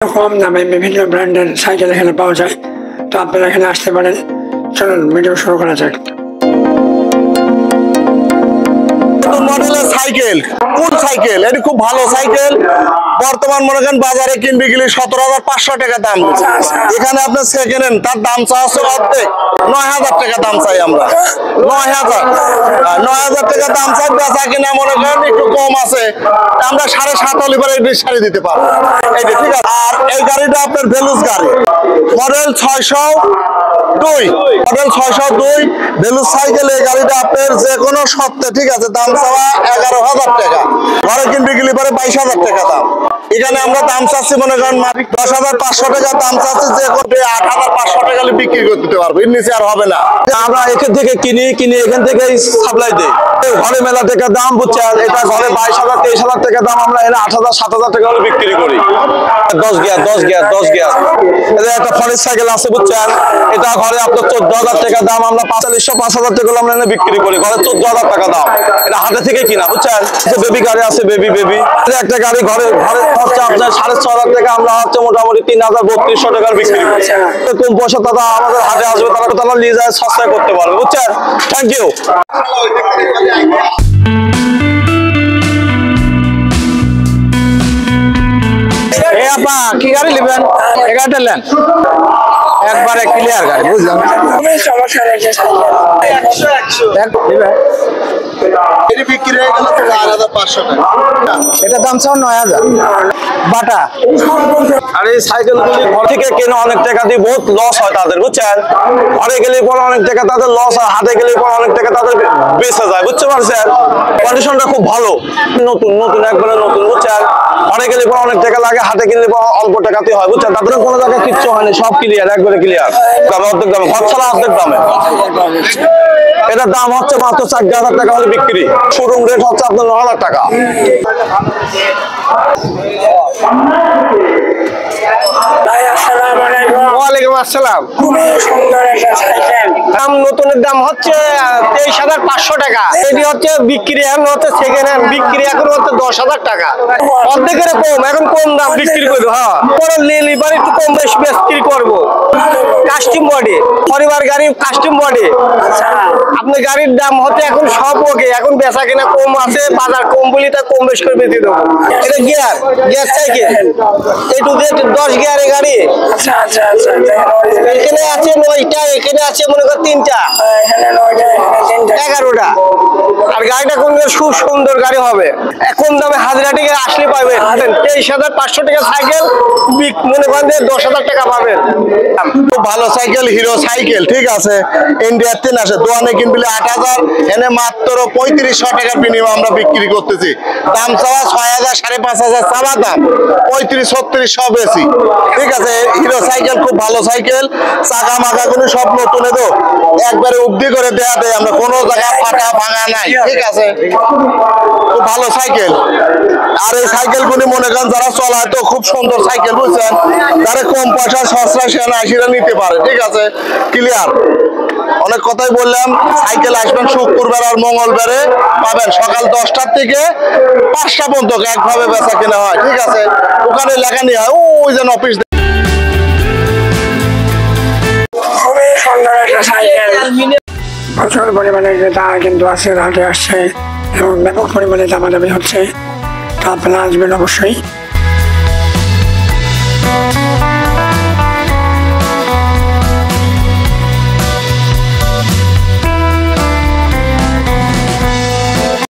কম দামে বিভিন্ন ব্র্যান্ডের সাইকেল এখানে পাওয়া যায়, তো আপনারা এখানে আসতে পারেন। চলুন ভিডিও শুরু করা যাক। মডেলের সাইকেল, কোন সাইকেল? এটি খুব ভালো সাইকেল। বর্তমান মনে করেন বাজারে কিনবে গেলে 17,500 টাকা দাম। এখানে আপনার সেকেন্ড হ্যান্ড, তার দাম চাচ্ছে অর্ধেক, 9,000 টাকা দাম চাই আমরা। 9,000 টাকা দাম চাই, বেচা কিনা মনে করেন একটু কম আছে, আমরা 7.5 হলে পরে ছাড়ি দিতে পারবো। এইটা ঠিক আছে। আর এই গাড়িটা আপনার ভেলুস গাড়ি, মডেল 602, মডেল 602 ভেলুস সাইকেল। এই গাড়িটা আপনার যে কোনো সপ্তাহে ঠিক আছে, দাম চাওয়া 11,000 টাকা, ঘরে কিনবে গেলে পরে 22,000 টাকা দাম। এখানে আমরা দাম চাচ্ছি মনে করেন 10,500 টাকা দাম চাচ্ছি, যে 8,500 টাকা বিক্রি করতে পারবো, এর নিচে আর হবে না। আমরা এখান থেকে কিনি এখান থেকে সাপ্লাই দিই। ঘরে মেলা টাকা দাম, বুঝছেন? এটা ঘরে 22,000 23,000 টাকা দাম, আমরা এনে 8,000 7,000 টাকা হলে বিক্রি করি। 10 গিয়ার এটা একটা ফরেস্ট সাইকেল আছে, বুঝছেন? এটা ঘরে আপনার 14,000 টাকা দাম, আমরা 4500-5,000 টাকা আমরা এনে বিক্রি করি। ঘরে 14,000 টাকা দাম, এটা হাতে থেকে কিনা, বুঝছেন? বেবি গাড়ি আছে, বেবি একটা গাড়ি ঘরে হচ্ছে আপনার 6,500 টাকা, আমরা হচ্ছে মোটামুটি 3,000-3200 টাকার বিক্রি করি। কম পয়সা তারা আমাদের হাতে আসবে, তারা নিয়ে যায়, সস্তায় করতে পারবে, বুঝছেন? Thank you. কি গাড়ি নেবেন? এই গাড়িটা নেন, একবারে ক্লিয়ার গাড়ি, বুঝলেন? বিক্রি হয়ে গেল 4,500 টাকা। এটা দাম চাও 9,000 বাটা। আর এই সাইকেলগুলি ঘর থেকে কেনে অনেক টাকা দিয়ে, বহুত লস হয় তাদের, বুঝছেন? ঘরে গেলে পরে অনেক টাকা তাদের লস হয়, হাতে গেলে পরে অনেক টাকা তাদের বেঁচে যায়, বুঝতে পারছেন? কন্ডিশনটা খুব ভালো, নতুন একবারে নতুন, বুঝছেন? ঘরে গেলে পরে অনেক টাকা লাগে, হাতে কিনলে অল্প টাকাতে হয়, বুঝছেন? তাদের কোনো জায়গায় কিচ্ছু হয়নি, সব ক্লিয়ার, একবারে ক্লিয়ার। অর্ধেক দামে, ঘর ছাড়া অর্ধেক দামে। এটার দাম হচ্ছে মাত্র 4,000 টাকা হলে বিক্রি। শোরুম রেট হচ্ছে আপনার 9,000 টাকা। ওয়ালাইকুম আসসালাম। দাম নতুনের দাম হচ্ছে 23,500 টাকা। এটি হচ্ছে বিক্রি, এখন হচ্ছে সেকেন্ড হ্যান্ড বিক্রি, এখন হচ্ছে 10,000 টাকা। অর্ধেকের কম, এখন কম দাম বিক্রি করবো। হ্যাঁ, পরে লিভার একটু কম বেশি বিক্রি করবো। কাস্টম বডি, পরিবার গাড়ি কাস্টম বডি। আপনার গাড়ির দাম হচ্ছে এখন সব ওকে, এখন বেচা কিনা কম আছে, বাজার কম বলি তা কম বেশি করে বেঁচে দেবো। এটা গিয়ার সাইকেল, এই টু 10 গিয়ারের গাড়ি। এখানে আছে 9টা, এখানে আছে মনে কর 3টা, 11টা। আর গাড়িটা কোন খুব সুন্দর গাড়ি হবে, কম দামে হাজিরা টিকে আসলে পাবেন। 23,500 টাকা সাইকেল মনে করেন 10,000 টাকা পাবেন। খুব ভালো সাইকেল, হিরো সাইকেল, ঠিক আছে। ইন্ডিয়ার 3 আসে, দোকানে কিনলে 8,000, এনে মাত্র 3500 টাকার বিনিময়ে আমরা বিক্রি করতেছি। দাম চাওয়া 6,000 5,500 চাওয়া দাম, 35-36 সব বেশি, ঠিক আছে। হিরো সাইকেল খুব ভালো সাইকেল, চাকা মাকা গুলো সব নতুন, তো একবারে উব্দি করে দেয়া দেয়, আমরা কোনো জায়গায় ফাটা ভাঙা নাই, ঠিক আছে। খুব ভালো সাইকেল। আর এই সাইকেল গুলি মনে করেন যারা চলায় তো খুব সুন্দর সাইকেল, বুঝছেন? যারা কম পয়সা সস্তা সেনা আসিরা নিতে পারে, ঠিক আছে, ক্লিয়ার। অনেক কথাই বললাম। সাইকেল আসবেন শুক্রবার আর মঙ্গলবারে, পাবেন সকাল 10টার থেকে 5টা পর্যন্ত একভাবে বেচা কেনা হয়, ঠিক আছে। ওখানে লেখা নিয়ে হয়, ওই যেন অফিস। খুবই সুন্দর একটা সাইকেল, প্রচুর পরিমাণে ক্রেতা কিন্তু আজকের হাটে আসছে এবং ব্যাপক পরিমাণে দামাদামি হচ্ছে, তা আপনারা আসবেন অবশ্যই।